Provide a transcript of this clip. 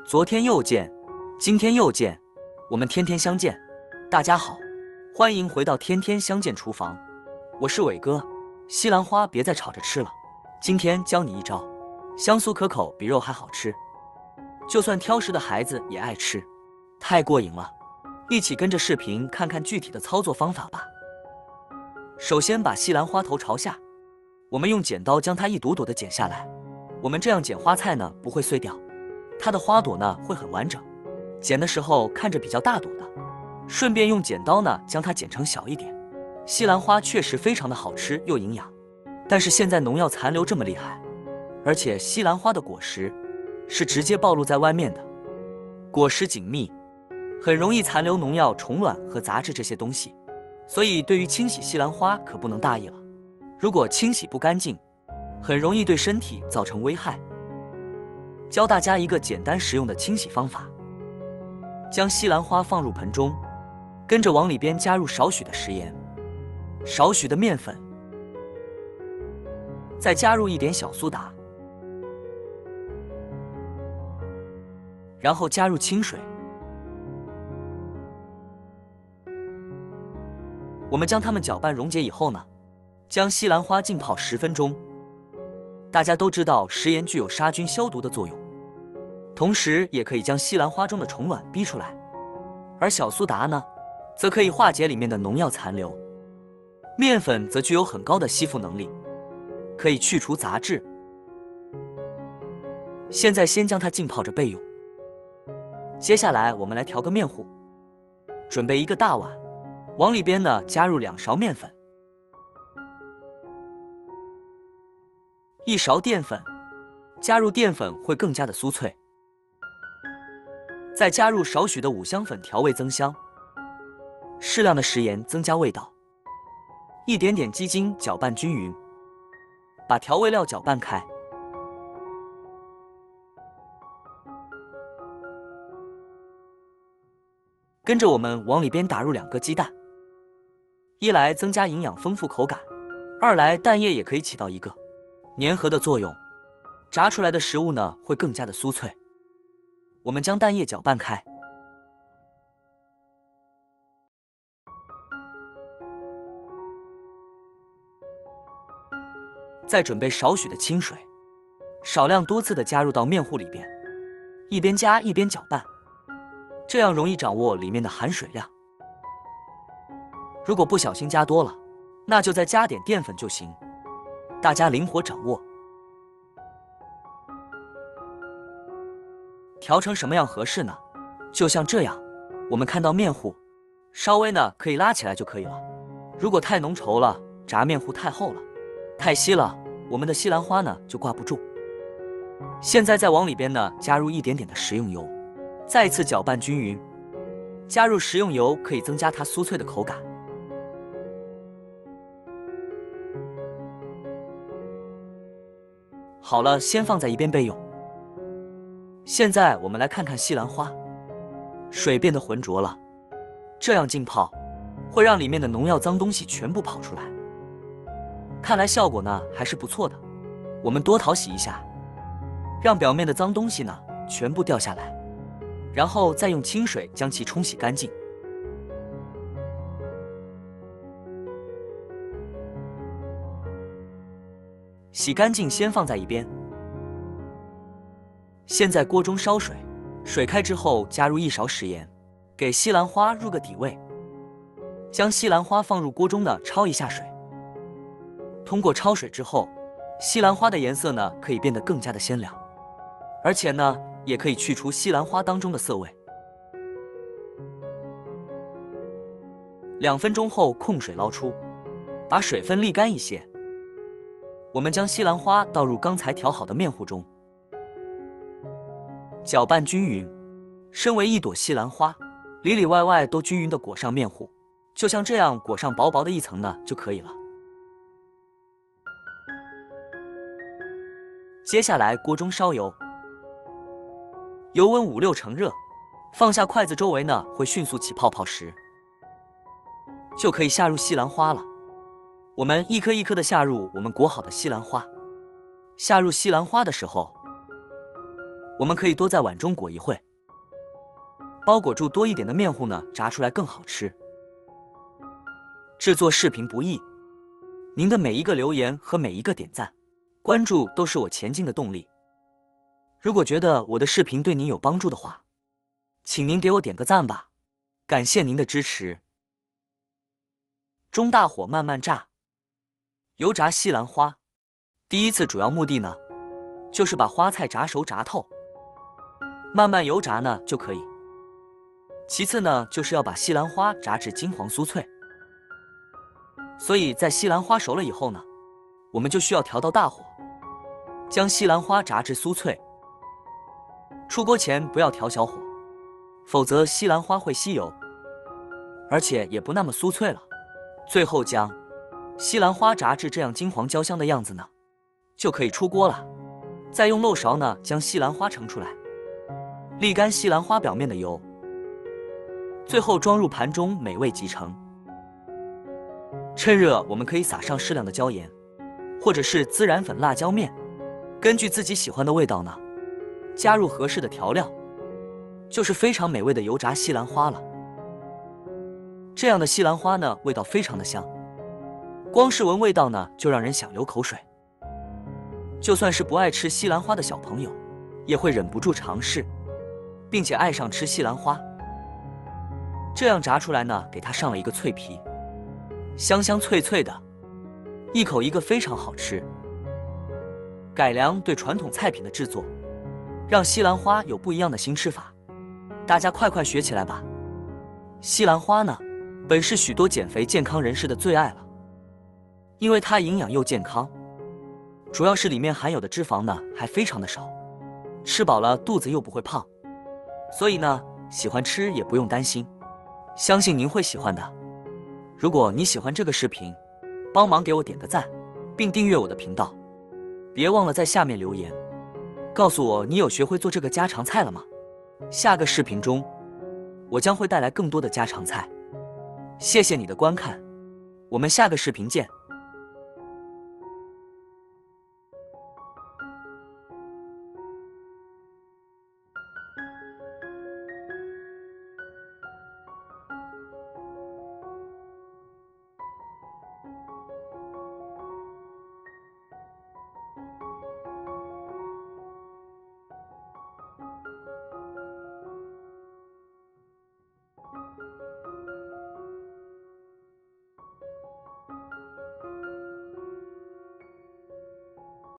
昨天又见，今天又见，我们天天相见。大家好，欢迎回到天天相见厨房，我是伟哥。西兰花别再炒着吃了，今天教你一招，香酥可口，比肉还好吃，就算挑食的孩子也爱吃，太过瘾了。一起跟着视频看看具体的操作方法吧。首先把西兰花头朝下，我们用剪刀将它一朵朵的剪下来。我们这样剪花菜呢，不会碎掉，它的花朵呢会很完整，剪的时候看着比较大朵的。顺便用剪刀呢将它剪成小一点。西兰花确实非常的好吃又营养，但是现在农药残留这么厉害，而且西兰花的果实是直接暴露在外面的，果实紧密，很容易残留农药、虫卵和杂质这些东西，所以对于清洗西兰花可不能大意了。如果清洗不干净，很容易对身体造成危害。教大家一个简单实用的清洗方法，将西兰花放入盆中，跟着往里边加入少许的食盐，少许的面粉，再加入一点小苏打，然后加入清水。我们将它们搅拌溶解以后呢，将西兰花浸泡10分钟。大家都知道食盐具有杀菌消毒的作用，同时也可以将西兰花中的虫卵逼出来，而小苏打呢，则可以化解里面的农药残留。面粉则具有很高的吸附能力，可以去除杂质。现在先将它浸泡着备用。接下来我们来调个面糊，准备一个大碗，往里边呢加入2勺面粉，1勺淀粉，加入淀粉会更加的酥脆。再加入少许的五香粉调味增香，适量的食盐增加味道，一点点鸡精搅拌均匀，把调味料搅拌开。跟着我们往里边打入2个鸡蛋，一来增加营养丰富口感，二来蛋液也可以起到一个粘合的作用，炸出来的食物呢会更加的酥脆。我们将蛋液搅拌开，再准备少许的清水，少量多次的加入到面糊里边，一边加一边搅拌，这样容易掌握里面的含水量。如果不小心加多了，那就再加点淀粉就行，大家灵活掌握。调成什么样合适呢？就像这样，我们看到面糊稍微呢可以拉起来就可以了。如果太浓稠了，炸面糊太厚了，太稀了，我们的西兰花呢就挂不住。现在再往里边呢加入一点点的食用油，再次搅拌均匀。加入食用油可以增加它酥脆的口感。好了，先放在一边备用。现在我们来看看西兰花，水变得浑浊了，这样浸泡会让里面的农药脏东西全部跑出来。看来效果呢还是不错的，我们多淘洗一下，让表面的脏东西呢全部掉下来，然后再用清水将其冲洗干净。洗干净先放在一边。现在锅中烧水，水开之后加入1勺食盐，给西兰花入个底味。将西兰花放入锅中呢焯一下水。通过焯水之后，西兰花的颜色呢可以变得更加的鲜亮，而且呢也可以去除西兰花当中的涩味。2分钟后控水捞出，把水分沥干一些。我们将西兰花倒入刚才调好的面糊中，搅拌均匀。身为一朵西兰花，里里外外都均匀地裹上面糊，就像这样裹上薄薄的一层呢就可以了。接下来锅中烧油，油温5-6成热，放下筷子周围呢会迅速起泡泡时，就可以下入西兰花了。我们一颗一颗的下入我们裹好的西兰花。下入西兰花的时候，我们可以多在碗中裹一会，包裹住多一点的面糊呢，炸出来更好吃。制作视频不易，您的每一个留言和每一个点赞、关注都是我前进的动力。如果觉得我的视频对您有帮助的话，请您给我点个赞吧，感谢您的支持。中大火慢慢炸，油炸西兰花。第一次主要目的呢，就是把花菜炸熟炸透，慢慢油炸呢就可以。其次呢，就是要把西兰花炸至金黄酥脆。所以在西兰花熟了以后呢，我们就需要调到大火，将西兰花炸至酥脆。出锅前不要调小火，否则西兰花会吸油，而且也不那么酥脆了。最后将西兰花炸至这样金黄焦香的样子呢，就可以出锅了。再用漏勺呢将西兰花盛出来，沥干西兰花表面的油，最后装入盘中，美味即成。趁热我们可以撒上适量的椒盐，或者是孜然粉、辣椒面，根据自己喜欢的味道呢，加入合适的调料，就是非常美味的油炸西兰花了。这样的西兰花呢，味道非常的香，光是闻味道呢，就让人想流口水。就算是不爱吃西兰花的小朋友，也会忍不住尝试，并且爱上吃西兰花。这样炸出来呢，给它上了一个脆皮，香香脆脆的，一口一个，非常好吃。改良对传统菜品的制作，让西兰花有不一样的新吃法，大家快快学起来吧。西兰花呢，本是许多减肥健康人士的最爱了，因为它营养又健康，主要是里面含有的脂肪呢还非常的少，吃饱了肚子又不会胖，所以呢喜欢吃也不用担心，相信您会喜欢的。如果你喜欢这个视频，帮忙给我点个赞，并订阅我的频道，别忘了在下面留言，告诉我你有学会做这个家常菜了吗？下个视频中，我将会带来更多的家常菜。谢谢你的观看，我们下个视频见。